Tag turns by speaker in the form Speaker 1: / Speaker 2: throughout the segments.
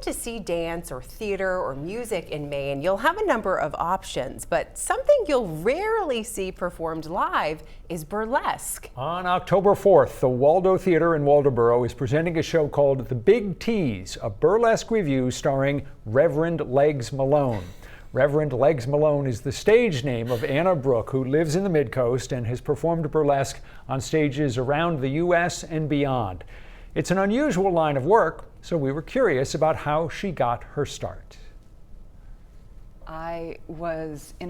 Speaker 1: to see dance or theater or music in Maine, you'll have a number of options, but something you'll rarely see performed live is burlesque.
Speaker 2: On October 4th, the Waldo Theater in Waldoboro is presenting a show called The Big Tease, a burlesque review starring Reverend Legs Malone. Reverend Legs Malone is the stage name of Anna Brooke, who lives in the Mid-Coast and has performed burlesque on stages around the U.S. and beyond. It's an unusual line of work, so we were curious about how she got her start.
Speaker 3: I was in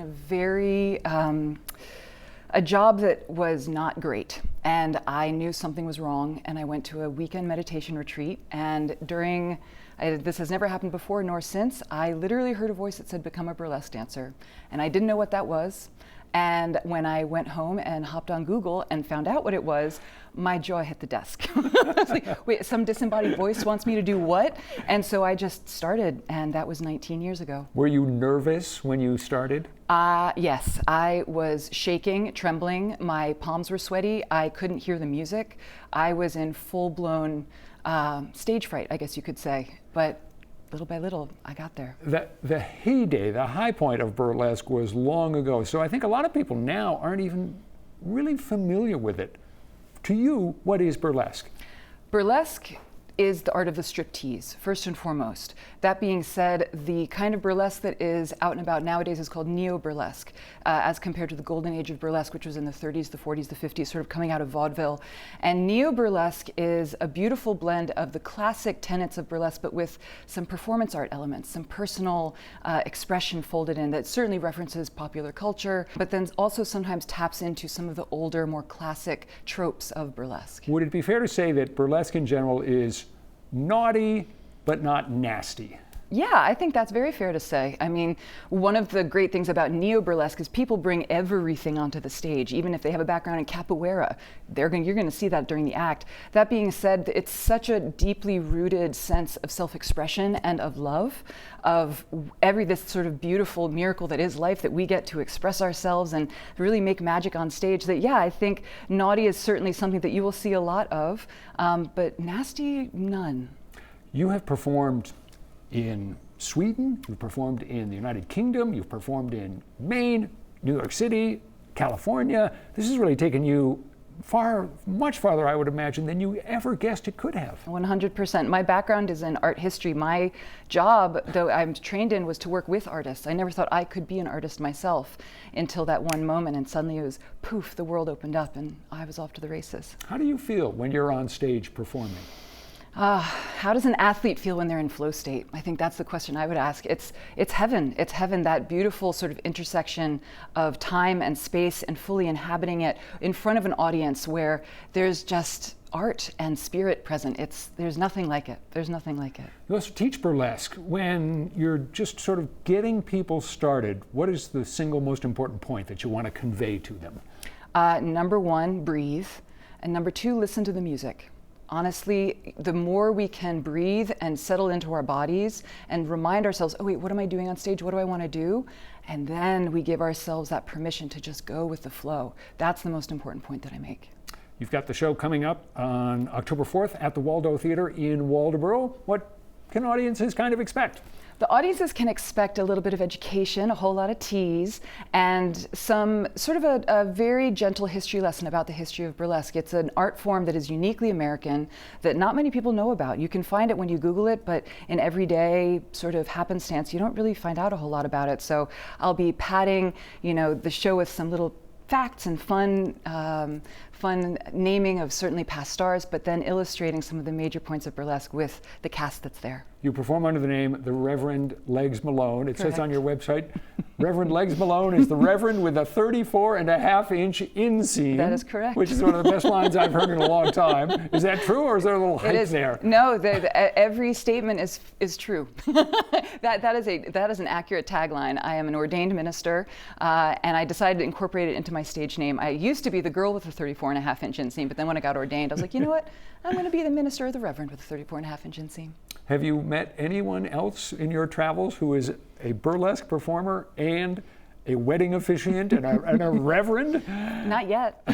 Speaker 3: a job that was not great, and I knew something was wrong, and I went to a weekend meditation retreat, and this has never happened before nor since, I literally heard a voice that said, "Become a burlesque dancer," and I didn't know what that was. And when I went home and hopped on Google and found out what it was, my jaw hit the desk. I was like, wait, some disembodied voice wants me to do what? And so I just started, and that was 19 years ago.
Speaker 2: Were you nervous when you started?
Speaker 3: Yes, I was shaking, trembling. My palms were sweaty. I couldn't hear the music. I was in full-blown stage fright, I guess you could say. But little by little, I got there.
Speaker 2: The heyday, the high point of burlesque was long ago, so I think a lot of people now aren't even really familiar with it. To you, what is burlesque? Burlesque
Speaker 3: is the art of the striptease, first and foremost. That being said, the kind of burlesque that is out and about nowadays is called neo-burlesque, as compared to the golden age of burlesque, which was in the 30s, the 40s, the 50s, sort of coming out of vaudeville. And neo-burlesque is a beautiful blend of the classic tenets of burlesque, but with some performance art elements, some personal expression folded in that certainly references popular culture, but then also sometimes taps into some of the older, more classic tropes of burlesque.
Speaker 2: Would it be fair to say that burlesque in general is naughty, but not nasty?
Speaker 3: Yeah, I think that's very fair to say. I mean, one of the great things about neo-burlesque is people bring everything onto the stage, even if they have a background in capoeira. You're going to see that during the act. That being said, it's such a deeply rooted sense of self-expression and of love, of this sort of beautiful miracle that is life, that we get to express ourselves and really make magic on stage, that, yeah, I think naughty is certainly something that you will see a lot of, but nasty, none.
Speaker 2: You have performed in Sweden, you've performed in the United Kingdom, you've performed in Maine, New York City, California. This has really taken you much farther, I would imagine, than you ever guessed it could have.
Speaker 3: 100%. My background is in art history. My job, though I'm trained in, was to work with artists. I never thought I could be an artist myself until that one moment, and suddenly it was poof, the world opened up and I was off to the races.
Speaker 2: How do you feel when you're on stage performing?
Speaker 3: How does an athlete feel when they're in flow state? I think that's the question I would ask. It's heaven. It's heaven, that beautiful sort of intersection of time and space and fully inhabiting it in front of an audience where there's just art and spirit present. There's nothing like it. There's nothing like it.
Speaker 2: You also teach burlesque. When you're just sort of getting people started, what is the single most important point that you want to convey to them?
Speaker 3: Number one, breathe. And number two, listen to the music. Honestly, the more we can breathe and settle into our bodies and remind ourselves, oh wait, what am I doing on stage? What do I want to do? And then we give ourselves that permission to just go with the flow. That's the most important point that I make.
Speaker 2: You've got the show coming up on October 4th at the Waldo Theater in Waldoboro. What can audiences kind of expect?
Speaker 3: The audiences can expect a little bit of education, a whole lot of tease, and some sort of a very gentle history lesson about the history of burlesque. It's an art form that is uniquely American, that not many people know about. You can find it when you Google it, but in everyday sort of happenstance, you don't really find out a whole lot about it. So I'll be padding, the show with some little facts and fun naming of certainly past stars, but then illustrating some of the major points of burlesque with the cast that's there.
Speaker 2: You perform under the name the Reverend Legs Malone. It
Speaker 3: Correct.
Speaker 2: says on your website, Reverend Legs Malone is the Reverend with a 34.5-inch inseam.
Speaker 3: That is correct.
Speaker 2: Which is one of the best lines I've heard in a long time. Is that true, or is there a little hype there?
Speaker 3: No, every statement is true. that is an accurate tagline. I am an ordained minister, and I decided to incorporate it into my stage name. I used to be the girl with the 34.5-inch inseam, but then when I got ordained, I was like, you know what? I'm going to be the minister or the Reverend with the 34.5-inch inseam.
Speaker 2: Have you met anyone else in your travels who is a burlesque performer and a wedding officiant and a reverend?
Speaker 3: Not yet.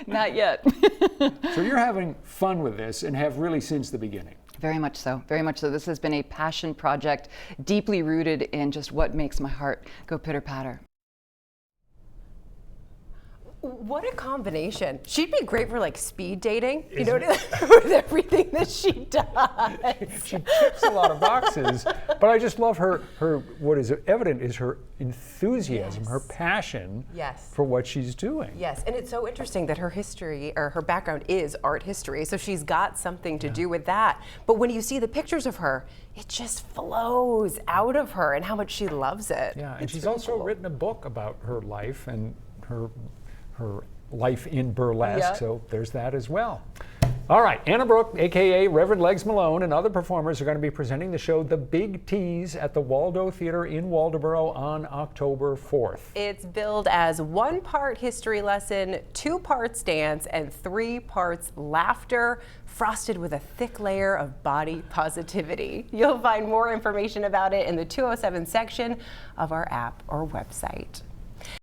Speaker 3: Not yet.
Speaker 2: So you're having fun with this and have really since the beginning.
Speaker 3: Very much so, very much so. This has been a passion project, deeply rooted in just what makes my heart go pitter-patter.
Speaker 1: What a combination. She'd be great for like speed dating, you know, with everything that she does.
Speaker 2: She checks a lot of boxes, but I just love her what is evident is her enthusiasm,
Speaker 1: Yes.
Speaker 2: her passion
Speaker 1: Yes.
Speaker 2: for what she's doing.
Speaker 1: Yes, and it's so interesting that her history or her background is art history, so she's got something to do with that. But when you see the pictures of her, it just flows out of her and how much she loves it.
Speaker 2: Yeah, and
Speaker 1: It's
Speaker 2: she's
Speaker 1: really
Speaker 2: also
Speaker 1: cool.
Speaker 2: written a book about her life and her life in burlesque,
Speaker 1: Yeah.
Speaker 2: so there's that as well. All right, Anna Brooke, aka Reverend Legs Malone, and other performers are going to be presenting the show The Big Tease at the Waldo Theater in Waldoboro on October 4th.
Speaker 1: It's billed as 1 part history lesson, 2 parts dance, and 3 parts laughter, frosted with a thick layer of body positivity. You'll find more information about it in the 207 section of our app or website.